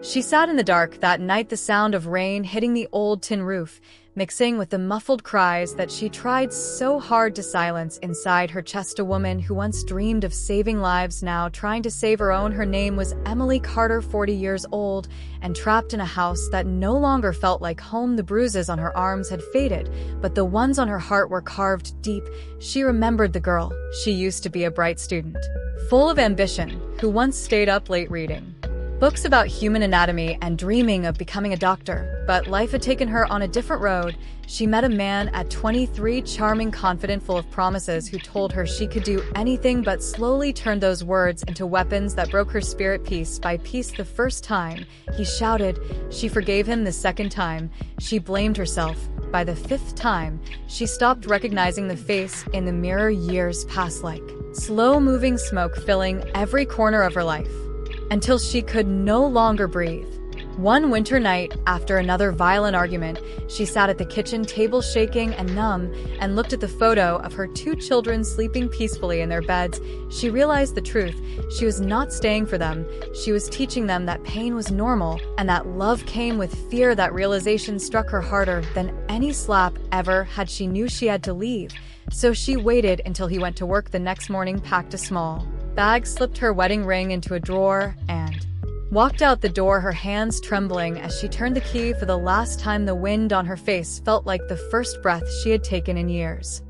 She sat in the dark that night, the sound of rain hitting the old tin roof, mixing with the muffled cries that she tried so hard to silence inside her chest. A woman who once dreamed of saving lives, now trying to save her own. Her name was Emily Carter, 40 years old, and trapped in a house that no longer felt like home. The bruises on her arms had faded, but the ones on her heart were carved deep. She remembered the girl. She used to be a bright student, full of ambition, who once stayed up late reading books about human anatomy and dreaming of becoming a doctor. But life had taken her on a different road. She met a man at 23, charming, confident, full of promises, who told her she could do anything, but slowly turned those words into weapons that broke her spirit piece by piece. The first time he shouted, she forgave him. The second time, she blamed herself. By the fifth time, she stopped recognizing the face in the mirror. Years passed like slow-moving smoke, filling every corner of her life, until she could no longer breathe. One winter night, after another violent argument, she sat at the kitchen table, shaking and numb, and looked at the photo of her two children sleeping peacefully in their beds. She realized the truth. She was not staying for them. She was teaching them that pain was normal, and that love came with fear. That realization struck her harder than any slap ever had. She knew she had to leave, so she waited until he went to work the next morning, packed a small bag, slipped her wedding ring into a drawer, and walked out the door, her hands trembling as she turned the key for the last time. The wind on her face felt like the first breath she had taken in years.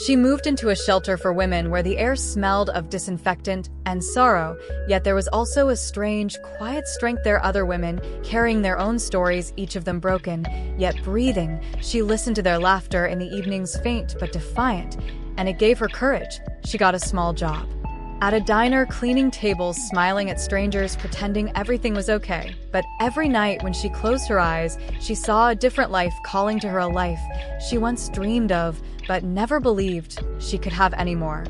She moved into a shelter for women where the air smelled of disinfectant and sorrow, yet there was also a strange, quiet strength there. Other women, carrying their own stories, each of them broken, yet breathing. She listened to their laughter in the evenings, faint but defiant, and it gave her courage. She got a small job at a diner, cleaning tables, smiling at strangers, pretending everything was okay. But every night when she closed her eyes, she saw a different life calling to her, a life she once dreamed of, but never believed she could have anymore.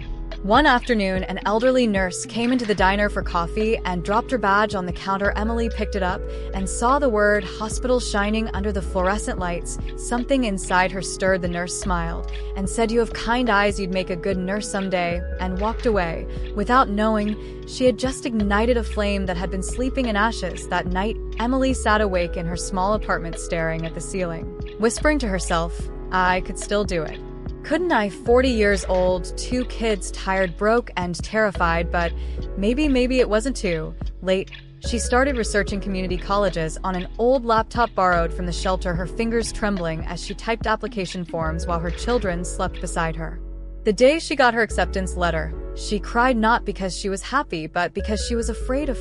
One afternoon, an elderly nurse came into the diner for coffee and dropped her badge on the counter. Emily picked it up and saw the word hospital shining under the fluorescent lights. Something inside her stirred. The nurse smiled and said, "You have kind eyes, you'd make a good nurse someday," and walked away. Without knowing, she had just ignited a flame that had been sleeping in ashes. That night, Emily sat awake in her small apartment, staring at the ceiling, whispering to herself, "I could still do it. Couldn't I?" 40 years old, 2 kids, tired, broke, and terrified, but maybe it wasn't too late. She started researching community colleges on an old laptop borrowed from the shelter, her fingers trembling as she typed application forms while her children slept beside her. The day she got her acceptance letter, she cried, not because she was happy, but because she was afraid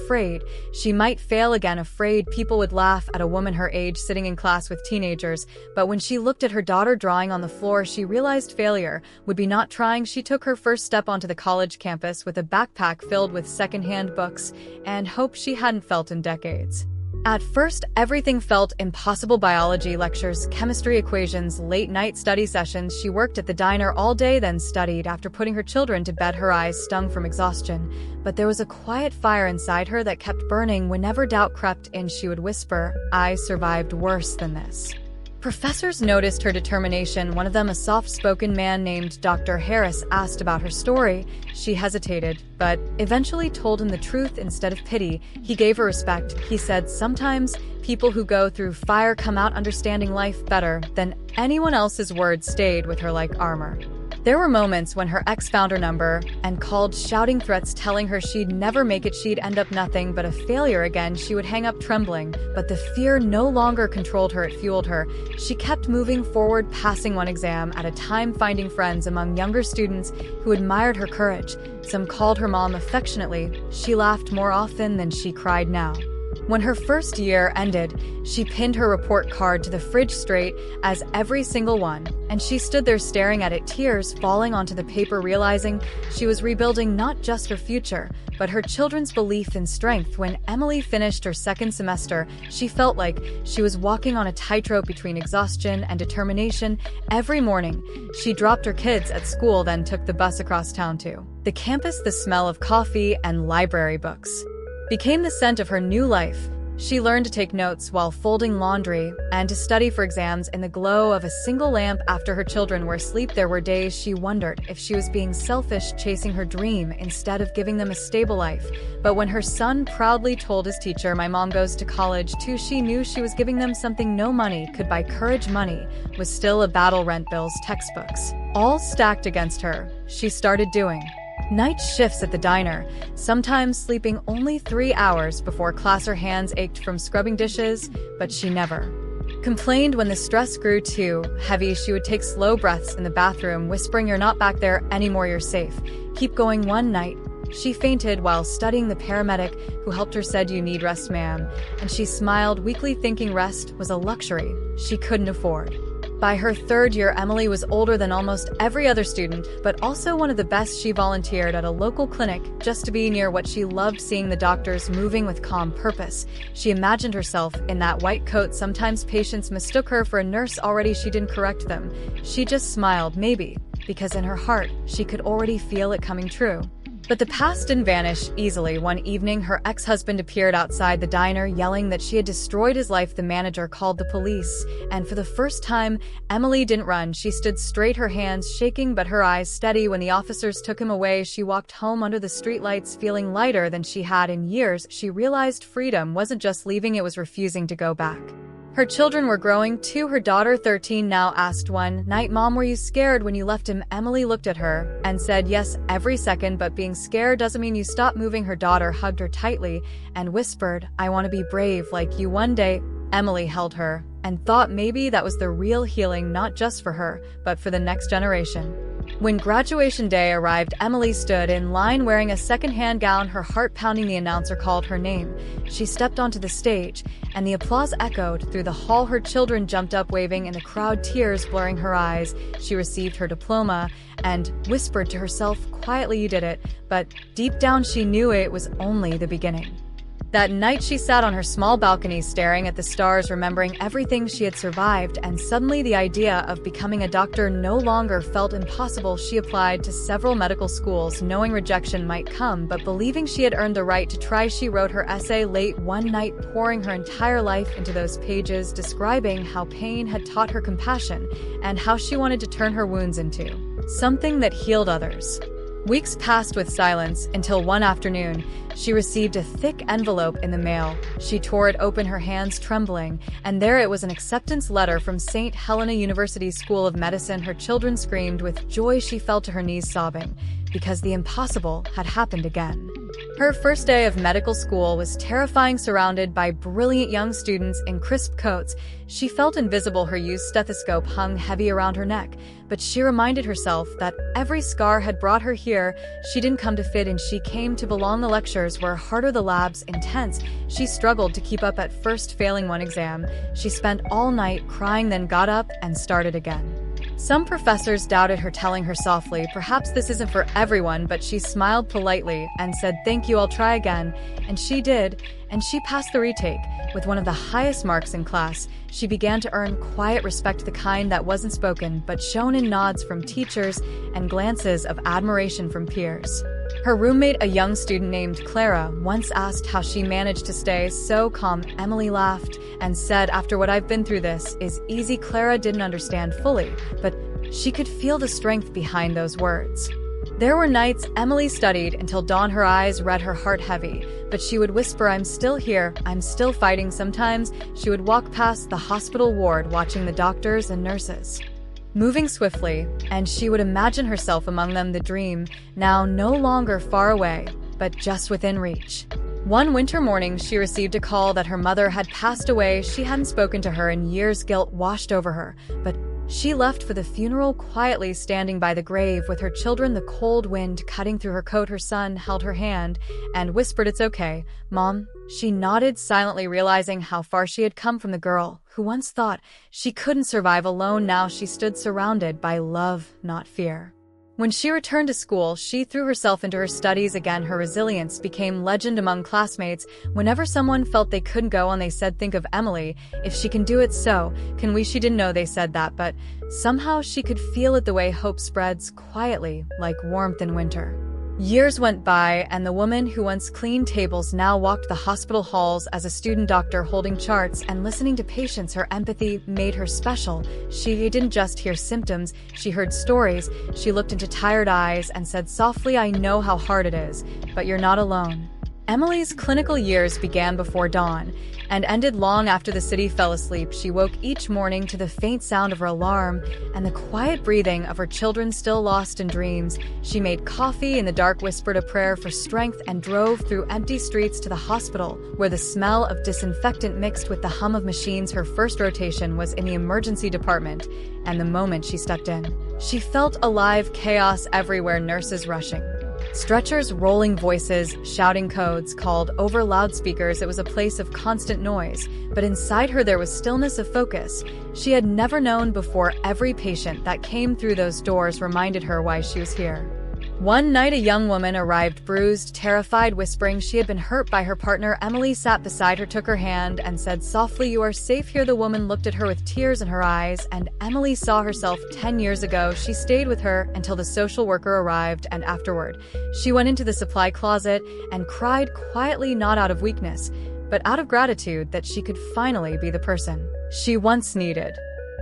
she might fail again, afraid people would laugh at a woman her age sitting in class with teenagers. But when she looked at her daughter drawing on the floor, she realized failure would be not trying. She took her first step onto the college campus with a backpack filled with secondhand books and hope she hadn't felt in decades. At first, everything felt impossible: biology lectures, chemistry equations, late-night study sessions. She worked at the diner all day, then studied. After putting her children to bed, her eyes stung from exhaustion. But there was a quiet fire inside her that kept burning. Whenever doubt crept in, she would whisper, "I survived worse than this." Professors noticed her determination. One of them, a soft-spoken man named Dr. Harris, asked about her story. She hesitated, but eventually told him the truth instead of pity. He gave her respect. He said, "Sometimes people who go through fire come out understanding life better than anyone else's." Words stayed with her like armor. There were moments when her ex found her number and called, shouting threats, telling her she'd never make it, she'd end up nothing but a failure. Again, she would hang up trembling, but the fear no longer controlled her, it fueled her. She kept moving forward, passing one exam at a time, finding friends among younger students who admired her courage. Some called her mom affectionately. She laughed more often than she cried now. When her first year ended, she pinned her report card to the fridge, straight as every single one, and she stood there staring at it, tears falling onto the paper, realizing she was rebuilding not just her future, but her children's belief in strength. When Emily finished her second semester, she felt like she was walking on a tightrope between exhaustion and determination. Every morning, she dropped her kids at school, then took the bus across town to the campus. The smell of coffee and library books became the scent of her new life. She learned to take notes while folding laundry and to study for exams in the glow of a single lamp after her children were asleep. There were days she wondered if she was being selfish chasing her dream instead of giving them a stable life. But when her son proudly told his teacher, "My mom goes to college too," she knew she was giving them something no money could buy. Courage money was still a battle. Rent bills, textbooks, all stacked against her. She started doing night shifts at the diner, sometimes sleeping only 3 hours before class. Her hands ached from scrubbing dishes, but she never complained when the stress grew too heavy. She would take slow breaths in the bathroom, whispering, "You're not back there anymore, you're safe. Keep going." One night, she fainted while studying. The paramedic who helped her said, "You need rest, ma'am," and she smiled weakly, thinking rest was a luxury she couldn't afford. By her third year, Emily was older than almost every other student, but also one of the best. She volunteered at a local clinic just to be near what she loved, seeing the doctors moving with calm purpose. She imagined herself in that white coat. Sometimes patients mistook her for a nurse already. She didn't correct them. She just smiled, maybe because in her heart, she could already feel it coming true. But the past didn't vanish easily. One evening, her ex-husband appeared outside the diner, yelling that she had destroyed his life. The manager called the police, and for the first time, Emily didn't run. She stood straight, her hands shaking but her eyes steady. When the officers took him away, she walked home under the streetlights, feeling lighter than she had in years. She realized freedom wasn't just leaving, it was refusing to go back. Her children were growing too. Her daughter, 13 now, asked one night, "Mom, were you scared when you left him?" Emily looked at her and said, "Yes, every second, but being scared doesn't mean you stop moving." Her daughter hugged her tightly and whispered, "I want to be brave like you one day." Emily held her and thought maybe that was the real healing, not just for her, but for the next generation. When graduation day arrived, Emily stood in line wearing a second-hand gown, her heart pounding. The announcer called her name. She stepped onto the stage, and the applause echoed through the hall. Her children jumped up, waving in the crowd, tears blurring her eyes. She received her diploma and whispered to herself quietly, "You did it," but deep down she knew it was only the beginning. That night she sat on her small balcony staring at the stars, remembering everything she had survived, and suddenly the idea of becoming a doctor no longer felt impossible. She applied to several medical schools, knowing rejection might come, but believing she had earned the right to try. She wrote her essay late one night, pouring her entire life into those pages, describing how pain had taught her compassion and how she wanted to turn her wounds into something that healed others. Weeks passed with silence until one afternoon, she received a thick envelope in the mail. She tore it open, her hands trembling, and there it was, an acceptance letter from St. Helena University School of Medicine. Her children screamed with joy. She fell to her knees sobbing, because the impossible had happened again. Her first day of medical school was terrifying. Surrounded by brilliant young students in crisp coats, she felt invisible. Her used stethoscope hung heavy around her neck, but she reminded herself that every scar had brought her here. She didn't come to fit in, she came to belong. The lectures were harder, the labs intense. She struggled to keep up, at first failing one exam. She spent all night crying, then got up and started again. Some professors doubted her, telling her softly, "Perhaps this isn't for everyone," but she smiled politely and said, "Thank you, I'll try again." And she did, and she passed the retake with one of the highest marks in class. She began to earn quiet respect, the kind that wasn't spoken but shown in nods from teachers and glances of admiration from peers. Her roommate, a young student named Clara, once asked how she managed to stay so calm. Emily laughed and said, "After what I've been through, this is easy." Clara didn't understand fully, but she could feel the strength behind those words. There were nights Emily studied until dawn, her eyes red, her heart heavy, but she would whisper, "I'm still here, I'm still fighting." Sometimes she would walk past the hospital ward, watching the doctors and nurses moving swiftly, and she would imagine herself among them, the dream now no longer far away, but just within reach. One winter morning, she received a call that her mother had passed away. She hadn't spoken to her in years. Guilt washed over her, but she left for the funeral quietly, standing by the grave with her children, the cold wind cutting through her coat. Her son held her hand and whispered, "It's okay, Mom." She nodded silently, realizing how far she had come from the girl who once thought she couldn't survive alone. Now she stood surrounded by love, not fear. When she returned to school, she threw herself into her studies again. Her resilience became legend among classmates. Whenever someone felt they couldn't go on, they said, "Think of Emily. If she can do it, so can we." She didn't know they said that, but somehow she could feel it, the way hope spreads quietly, like warmth in winter. Years went by, and the woman who once cleaned tables now walked the hospital halls as a student doctor holding charts and listening to patients. Her empathy made her special. She didn't just hear symptoms, she heard stories. She looked into tired eyes and said softly, "I know how hard it is, but you're not alone." Emily's clinical years began before dawn and ended long after the city fell asleep. She woke each morning to the faint sound of her alarm and the quiet breathing of her children still lost in dreams. She made coffee in the dark, whispered a prayer for strength, and drove through empty streets to the hospital, where the smell of disinfectant mixed with the hum of machines. Her first rotation was in the emergency department, and the moment she stepped in, she felt alive. Chaos everywhere, nurses rushing, stretchers rolling, voices shouting codes called over loudspeakers. It was a place of constant noise, but inside her there was stillness of focus she had never known before. Every patient that came through those doors reminded her why she was here. One night, a young woman arrived, bruised, terrified, whispering she had been hurt by her partner. Emily sat beside her, took her hand, and said softly, "You are safe here." The woman looked at her with tears in her eyes, and Emily saw herself 10 years ago. She stayed with her until the social worker arrived, and afterward, she went into the supply closet and cried quietly, not out of weakness, but out of gratitude that she could finally be the person she once needed.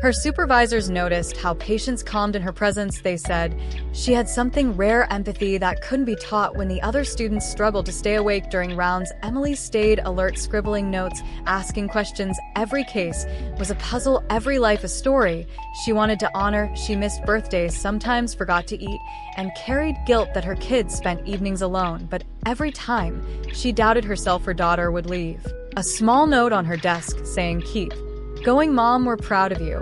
Her supervisors noticed how patients calmed in her presence. They said she had something rare, empathy that couldn't be taught. When the other students struggled to stay awake during rounds, Emily stayed alert, scribbling notes, asking questions. Every case was a puzzle, every life a story she wanted to honor. She missed birthdays, sometimes forgot to eat, and carried guilt that her kids spent evenings alone. But every time she doubted herself, her daughter would leave a small note on her desk saying, "Keep going, Mom, we're proud of you."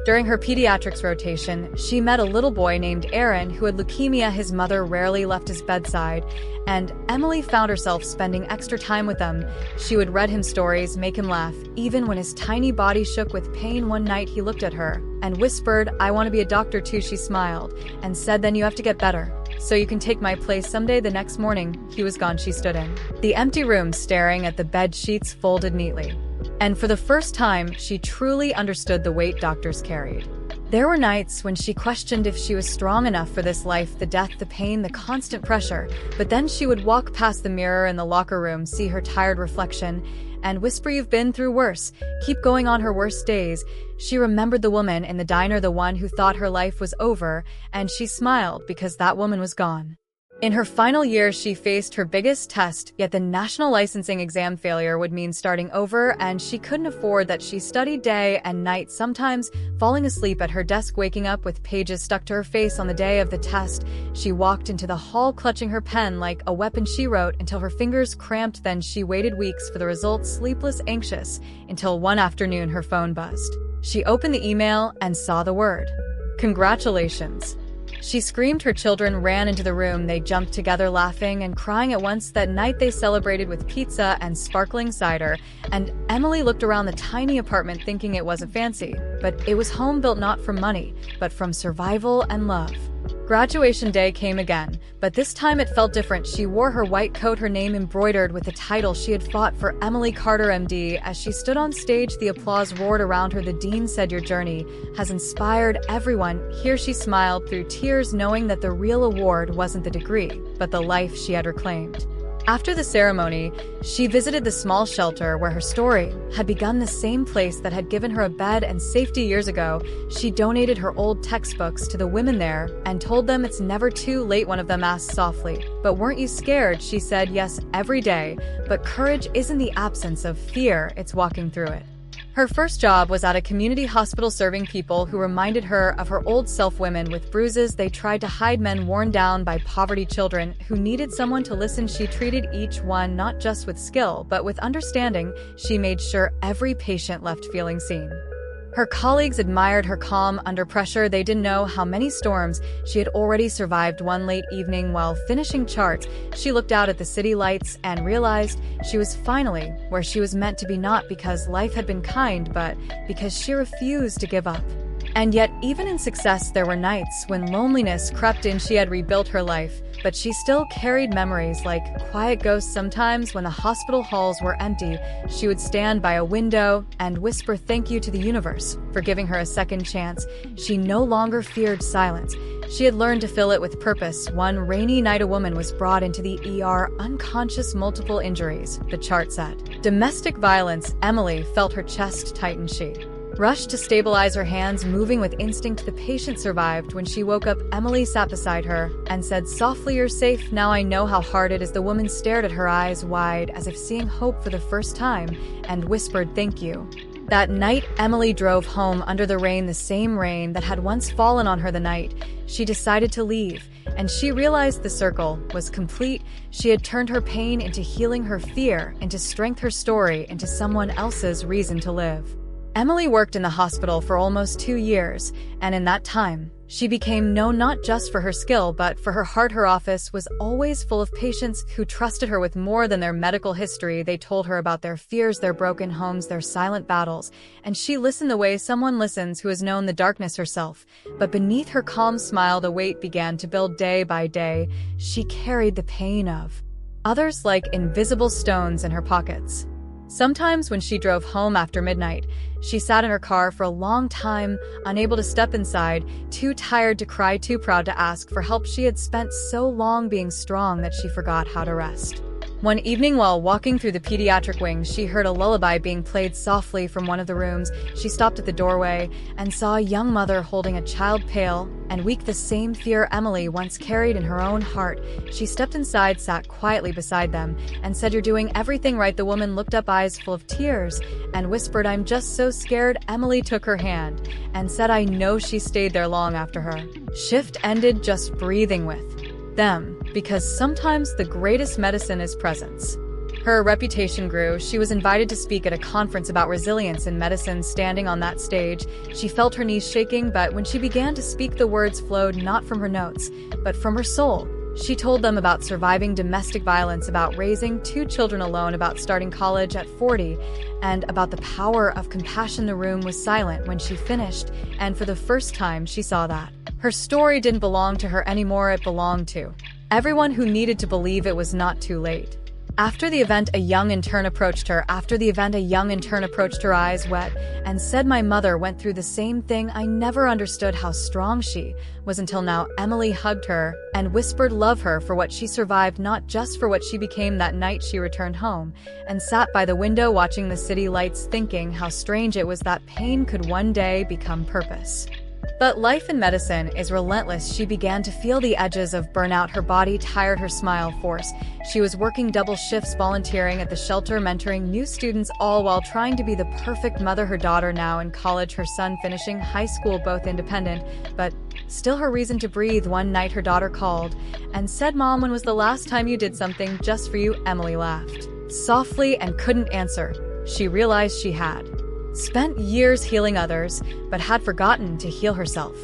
During her pediatrics rotation, she met a little boy named Aaron who had leukemia. His mother rarely left his bedside, and Emily found herself spending extra time with him. She would read him stories, make him laugh, even when his tiny body shook with pain. One night he looked at her and whispered, "I want to be a doctor too." She smiled and said, "Then you have to get better, so you can take my place someday." The next morning, he was gone. She stood in the empty room, staring at the bed sheets folded neatly. And for the first time, she truly understood the weight doctors carried. There were nights when she questioned if she was strong enough for this life, the death, the pain, the constant pressure. But then she would walk past the mirror in the locker room, see her tired reflection, and whisper, "You've been through worse. Keep going." On her worst days, she remembered the woman in the diner, the one who thought her life was over, and she smiled because that woman was gone. In her final years, she faced her biggest test, yet the national licensing exam failure would mean starting over, and she couldn't afford that. She studied day and night, sometimes falling asleep at her desk, waking up with pages stuck to her face. On the day of the test, she walked into the hall clutching her pen like a weapon. She wrote until her fingers cramped, then she waited weeks for the results, sleepless, anxious, until one afternoon her phone buzzed. She opened the email and saw the word, "Congratulations." She screamed. Her children ran into the room. They jumped together, laughing and crying at once. That night they celebrated with pizza and sparkling cider, and Emily looked around the tiny apartment thinking it wasn't fancy, but it was home built not from money, but from survival and love. Graduation day came again, but this time it felt different. She wore her white coat, her name embroidered with the title she had fought for, Emily Carter, MD. As she stood on stage, the applause roared around her. The dean said, "Your journey has inspired everyone here." She smiled through tears, knowing that the real award wasn't the degree, but the life she had reclaimed. After the ceremony, she visited the small shelter where her story had begun, the same place that had given her a bed and safety years ago. She donated her old textbooks to the women there and told them it's never too late. One of them asked softly, "But weren't you scared?" She said, "Yes, every day, but courage isn't the absence of fear, it's walking through it." Her first job was at a community hospital, serving people who reminded her of her old self. Women with bruises they tried to hide, men worn down by poverty, children who needed someone to listen. She treated each one not just with skill, but with understanding. She made sure every patient left feeling seen. Her colleagues admired her calm under pressure. They didn't know how many storms she had already survived. One late evening, while finishing charts, she looked out at the city lights and realized she was finally where she was meant to be, not because life had been kind, but because she refused to give up. And yet, even in success, there were nights when loneliness crept in. She had rebuilt her life, but she still carried memories like quiet ghosts. Sometimes, when the hospital halls were empty, she would stand by a window and whisper thank you to the universe for giving her a second chance. She no longer feared silence. She had learned to fill it with purpose. One rainy night, a woman was brought into the ER, unconscious, multiple injuries, the chart said. Domestic violence. Emily felt her chest tighten. She rushed to stabilize her hands, moving with instinct. The patient survived. When she woke up, Emily sat beside her and said softly, "You're safe. Now I know how hard it is." The woman stared at her, eyes wide, as if seeing hope for the first time, and whispered, "Thank you." That night, Emily drove home under the rain, the same rain that had once fallen on her the night she decided to leave, and she realized the circle was complete. She had turned her pain into healing, her fear into strength, her story into someone else's reason to live. Emily worked in the hospital for almost 2 years, and in that time, she became known not just for her skill but for her heart. Her office was always full of patients who trusted her with more than their medical history. They told her about their fears, their broken homes, their silent battles, and she listened the way someone listens who has known the darkness herself. But beneath her calm smile, the weight began to build. Day by day, she carried the pain of others like invisible stones in her pockets. Sometimes when she drove home after midnight, she sat in her car for a long time, unable to step inside, too tired to cry, too proud to ask for help. She had spent so long being strong that she forgot how to rest. One evening, while walking through the pediatric wing, she heard a lullaby being played softly from one of the rooms. She stopped at the doorway and saw a young mother holding a child, pale and weak, the same fear Emily once carried in her own heart. She stepped inside, sat quietly beside them, and said, "You're doing everything right." The woman looked up, eyes full of tears, and whispered, "I'm just so scared." Emily took her hand and said, "I know." She stayed there long after her shift ended, just breathing with them, because sometimes the greatest medicine is presence. Her reputation grew. She was invited to speak at a conference about resilience in medicine. Standing on that stage, she felt her knees shaking, but when she began to speak, the words flowed not from her notes, but from her soul. She told them about surviving domestic violence, about raising 2 children alone, about starting college at 40, and about the power of compassion. The room was silent when she finished, and for the first time she saw that her story didn't belong to her anymore. It belonged to everyone who needed to believe it was not too late. After the event, a young intern approached her. Eyes wet, and said, "My mother went through the same thing. I never understood how strong she was until now." Emily hugged her and whispered, "Love her for what she survived, not just for what she became." That night, she returned home and sat by the window watching the city lights, thinking how strange it was that pain could one day become purpose. But life in medicine is relentless. She began to feel the edges of burnout, her body tired, her smile forced. She was working double shifts, volunteering at the shelter, mentoring new students, all while trying to be the perfect mother. Her daughter now in college, her son finishing high school, both independent, but still her reason to breathe. One night her daughter called and said, "Mom, when was the last time you did something just for you?" Emily laughed softly and couldn't answer. She realized she had spent years healing others, but had forgotten to heal herself.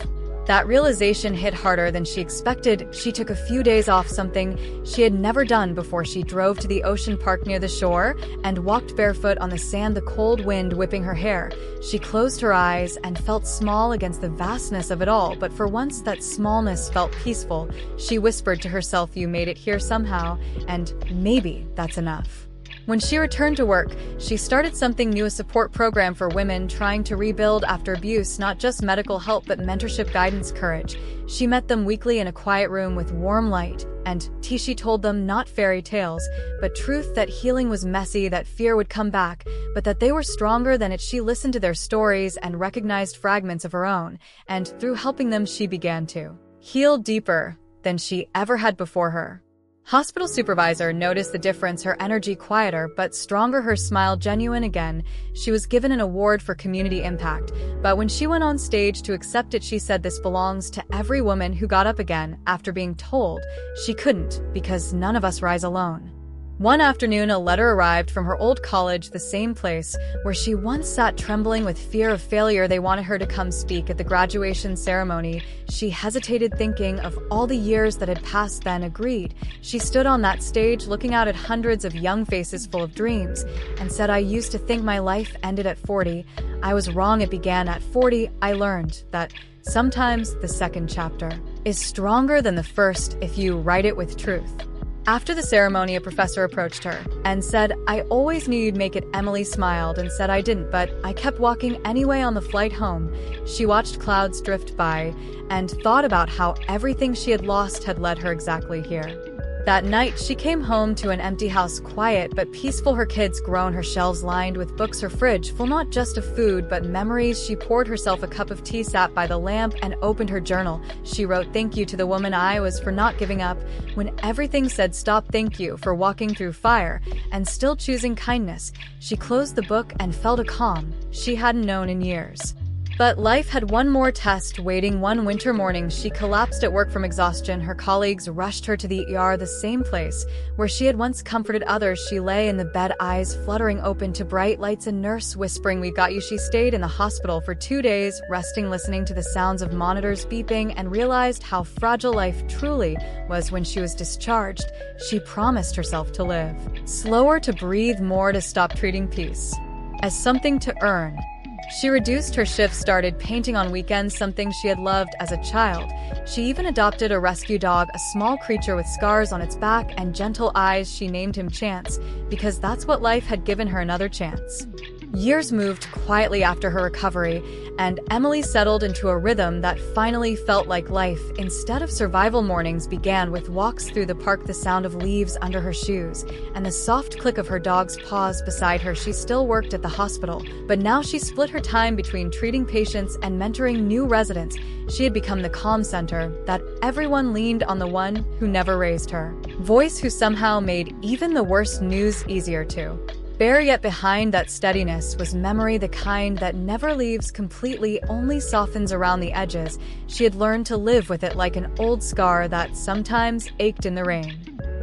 That realization hit harder than she expected. She took a few days off, something she had never done before. She drove to the ocean park near the shore and walked barefoot on the sand, the cold wind whipping her hair. She closed her eyes and felt small against the vastness of it all, but for once that smallness felt peaceful. She whispered to herself, "You made it here somehow, and maybe that's enough." When she returned to work, she started something new, a support program for women trying to rebuild after abuse, not just medical help, but mentorship, guidance, courage. She met them weekly in a quiet room with warm light and tea. She told them not fairy tales, but truth, that healing was messy, that fear would come back, but that they were stronger than it. She listened to their stories and recognized fragments of her own, and through helping them, she began to heal deeper than she ever had before. Her hospital supervisor noticed the difference, her energy quieter but stronger, her smile genuine again. She was given an award for community impact, but when she went on stage to accept it, she said, "This belongs to every woman who got up again after being told she couldn't, because none of us rise alone." One afternoon, a letter arrived from her old college, the same place where she once sat trembling with fear of failure. They wanted her to come speak at the graduation ceremony. She hesitated, thinking of all the years that had passed, then agreed. She stood on that stage, looking out at hundreds of young faces full of dreams, and said, "I used to think my life ended at 40. I was wrong. It began at 40. I learned that sometimes the second chapter is stronger than the first if you write it with truth. After the ceremony, a professor approached her and said, I always knew you'd make it. Emily smiled and said I didn't, but I kept walking anyway. On the flight home, she watched clouds drift by and thought about how everything she had lost had led her exactly here. That night, she came home to an empty house, quiet but peaceful. Her kids grown, her shelves lined with books, her fridge full not just of food but memories. She poured herself a cup of tea, sat by the lamp, and opened her journal. She wrote, thank you to the woman I was for not giving up when everything said stop. Thank you for walking through fire and still choosing kindness. She closed the book and felt a calm she hadn't known in years. But life had one more test waiting. One winter morning, she collapsed at work from exhaustion. Her colleagues rushed her to the ER, the same place where she had once comforted others. She lay in the bed, eyes fluttering open to bright lights, a nurse whispering, we got you. She stayed in the hospital for 2 days, resting, listening to the sounds of monitors beeping, and realized how fragile life truly was when she was discharged. She promised herself to live slower, to breathe more, to stop treating peace as something to earn. She reduced her shifts, started painting on weekends, something she had loved as a child. She even adopted a rescue dog, a small creature with scars on its back and gentle eyes. She named him Chance, because that's what life had given her, another chance. Years moved quietly after her recovery, and Emily settled into a rhythm that finally felt like life. Instead of survival, mornings began with walks through the park, the sound of leaves under her shoes, and the soft click of her dog's paws beside her. She still worked at the hospital, but now she split her time between treating patients and mentoring new residents. She had become the calm center that everyone leaned on, the one who never raised her voice, who somehow made even the worst news easier to bear. Yet behind that steadiness was memory, the kind that never leaves completely, only softens around the edges. She had learned to live with it like an old scar that sometimes ached in the rain.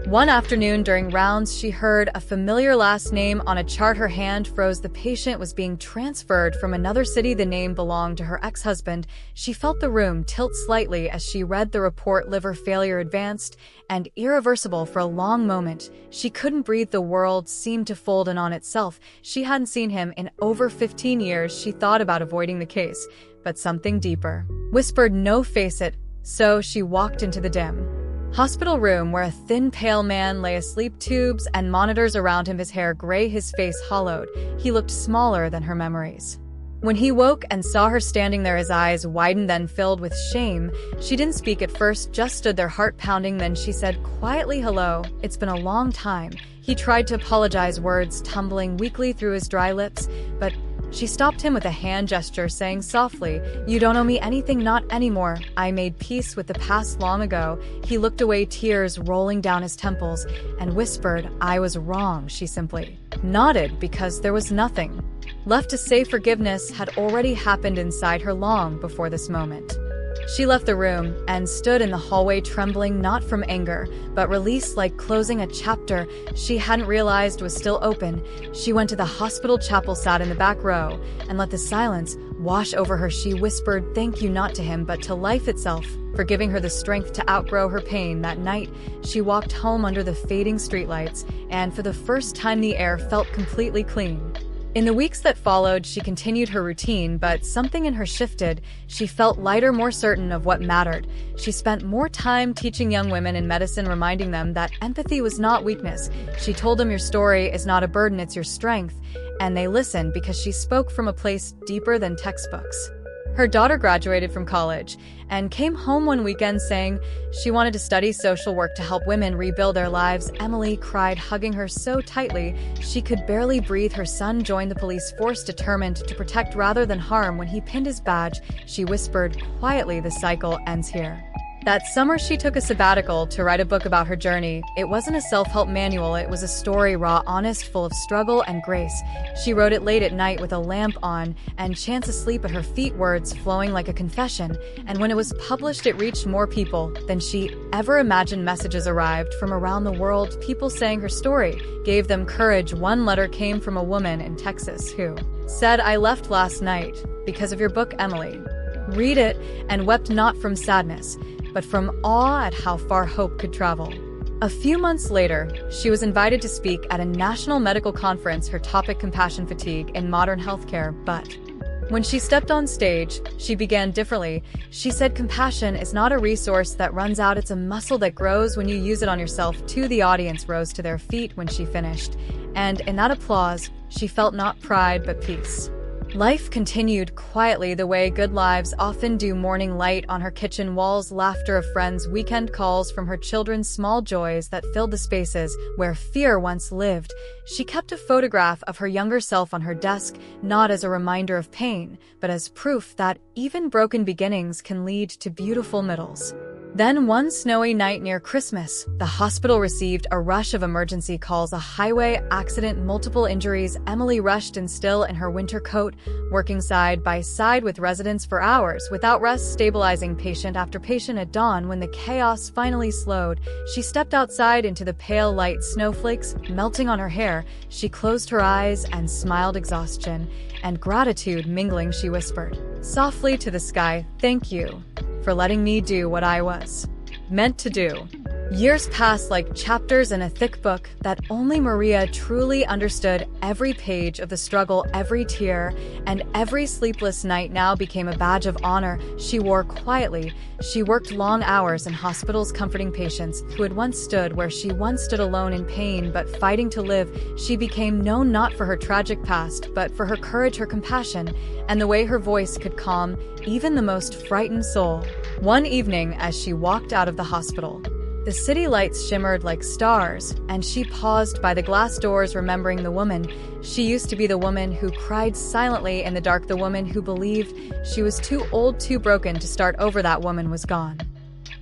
One afternoon during rounds, she heard a familiar last name on a chart. Her hand froze. The patient was being transferred from another city. The name belonged to her ex-husband. She felt the room tilt slightly as she read the report, liver failure advanced and irreversible. For a long moment, she couldn't breathe. The world seemed to fold in on itself. She hadn't seen him in over 15 years. She thought about avoiding the case, but something deeper whispered, no, face it. So she walked into the dim hospital room where a thin, pale man lay asleep, tubes and monitors around him, his hair gray, his face hollowed. He looked smaller than her memories. When he woke and saw her standing there, his eyes widened, then filled with shame. She didn't speak at first, just stood there, heart pounding. Then she said quietly, hello, it's been a long time. He tried to apologize, words tumbling weakly through his dry lips, but she stopped him with a hand gesture, saying softly, you don't owe me anything, not anymore. I made peace with the past long ago. He looked away, tears rolling down his temples, and whispered, I was wrong. She simply nodded, because there was nothing left to say. Forgiveness had already happened inside her long before this moment. She left the room and stood in the hallway, trembling, not from anger, but release, like closing a chapter she hadn't realized was still open. She went to the hospital chapel, sat in the back row, and let the silence wash over her. She whispered thank you, not to him, but to life itself, for giving her the strength to outgrow her pain. That night, she walked home under the fading streetlights, and for the first time the air felt completely clean. In the weeks that followed, she continued her routine, but something in her shifted. She felt lighter, more certain of what mattered. She spent more time teaching young women in medicine, reminding them that empathy was not weakness. She told them, your story is not a burden, it's your strength. And they listened, because she spoke from a place deeper than textbooks. Her daughter graduated from college and came home one weekend saying she wanted to study social work to help women rebuild their lives. Emily cried, hugging her so tightly she could barely breathe. Her son joined the police force, determined to protect rather than harm. When he pinned his badge, she whispered quietly, the cycle ends here. That summer, she took a sabbatical to write a book about her journey. It wasn't a self-help manual, it was a story, raw, honest, full of struggle and grace. She wrote it late at night with a lamp on and Chance asleep at her feet, words flowing like a confession. And when it was published, it reached more people than she ever imagined. Messages arrived from around the world, people saying her story gave them courage. One letter came from a woman in Texas who said, I left last night because of your book, Emily. Read it and wept, not from sadness, but from awe at how far hope could travel. A few months later, she was invited to speak at a national medical conference, her topic compassion fatigue in modern healthcare, but When she stepped on stage, she began differently. She said compassion is not a resource that runs out, it's a muscle that grows when you use it on yourself too. The audience rose to their feet when she finished, and in that applause, she felt not pride but peace. Life continued quietly the way good lives often do. Morning light on her kitchen walls, laughter of friends, weekend calls from her children, small joys that filled the spaces where fear once lived. She kept a photograph of her younger self on her desk, not as a reminder of pain, but as proof that even broken beginnings can lead to beautiful middles. Then one snowy night near Christmas, the hospital received a rush of emergency calls, a highway accident, multiple injuries. Emily rushed in still in her winter coat, working side by side with residents for hours, without rest, stabilizing patient after patient. At dawn, when the chaos finally slowed, she stepped outside into the pale light, snowflakes melting on her hair. She closed her eyes and smiled, exhaustion and gratitude mingling. She whispered softly to the sky, "Thank you for letting me do what I was meant to do." Years passed like chapters in a thick book that only Maria truly understood. Every page of the struggle, every tear, and every sleepless night now became a badge of honor she wore quietly. She worked long hours in hospitals, comforting patients who had once stood where she once stood, alone in pain but fighting to live. She became known not for her tragic past, but for her courage, her compassion, and the way her voice could calm even the most frightened soul. One evening, as she walked out of the hospital, the city lights shimmered like stars, and she paused by the glass doors, remembering the woman she used to be, the woman who cried silently in the dark, the woman who believed she was too old, too broken to start over. That woman was gone.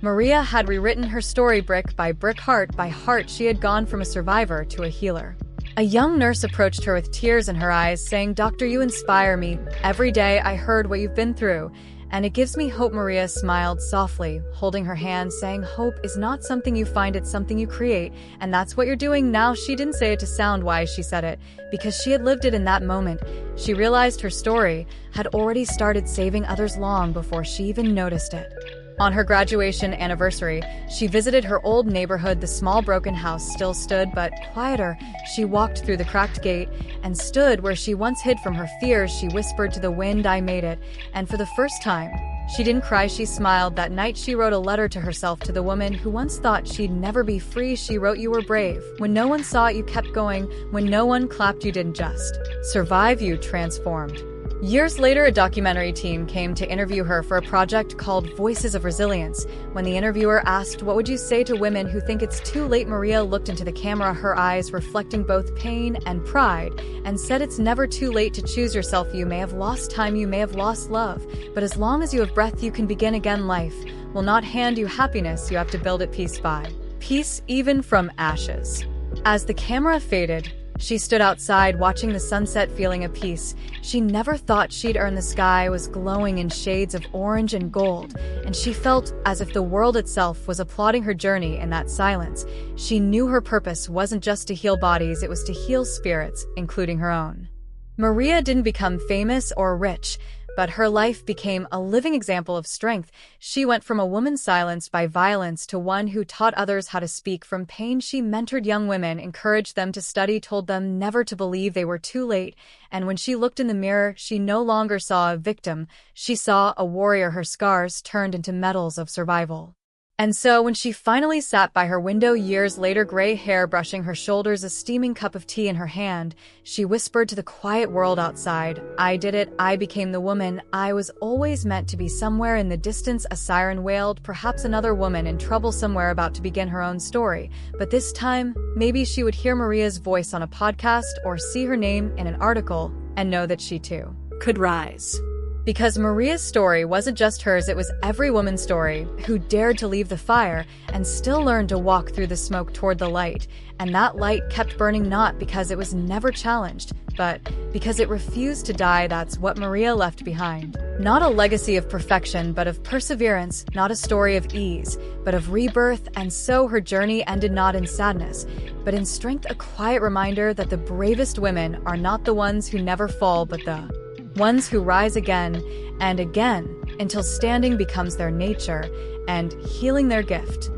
Maria had rewritten her story brick by brick, heart by heart. She had gone from a survivor to a healer. A young nurse approached her with tears in her eyes, saying, "Doctor, you inspire me. Every day I heard what you've been through, and it gives me hope." Maria smiled softly, holding her hand, saying, "Hope is not something you find, it's something you create, and that's what you're doing now." She didn't say it to sound wise, she said it because she had lived it. In that moment, she realized her story had already started saving others long before she even noticed it. On her graduation anniversary, she visited her old neighborhood. The small broken house still stood, but quieter. She walked through the cracked gate and stood where she once hid from her fears. She whispered to the wind, "I made it." And for the first time, she didn't cry, she smiled. That night she wrote a letter to herself, to the woman who once thought she'd never be free. She wrote, "You were brave. When no one saw it, you kept going. When no one clapped, you didn't just survive, you transformed." Years later, a documentary team came to interview her for a project called Voices of Resilience. When the interviewer asked, "What would you say to women who think it's too late?" Maria looked into the camera, her eyes reflecting both pain and pride, and said, "It's never too late to choose yourself. You may have lost time, you may have lost love, but as long as you have breath, you can begin again. Life will not hand you happiness, you have to build it piece by piece, even from ashes." As the camera faded, she stood outside, watching the sunset, feeling at peace. She never thought she'd earn. The sky was glowing in shades of orange and gold, and she felt as if the world itself was applauding her journey. In that silence, she knew her purpose wasn't just to heal bodies, it was to heal spirits, including her own. Maria didn't become famous or rich, but her life became a living example of strength. She went from a woman silenced by violence to one who taught others how to speak from pain. She mentored young women, encouraged them to study, told them never to believe they were too late. And when she looked in the mirror, she no longer saw a victim. She saw a warrior, her scars turned into medals of survival. And so when she finally sat by her window years later, gray hair brushing her shoulders, a steaming cup of tea in her hand, she whispered to the quiet world outside, "I did it. I became the woman I was always meant to be." Somewhere in the distance, a siren wailed, perhaps another woman in trouble somewhere about to begin her own story. But this time, maybe she would hear Maria's voice on a podcast or see her name in an article and know that she too could rise. Because Maria's story wasn't just hers, it was every woman's story who dared to leave the fire and still learned to walk through the smoke toward the light. And that light kept burning, not because it was never challenged, but because it refused to die. That's what Maria left behind. Not a legacy of perfection, but of perseverance, not a story of ease, but of rebirth. And so her journey ended not in sadness, but in strength, a quiet reminder that the bravest women are not the ones who never fall, but the ones who rise again and again until standing becomes their nature and healing their gift.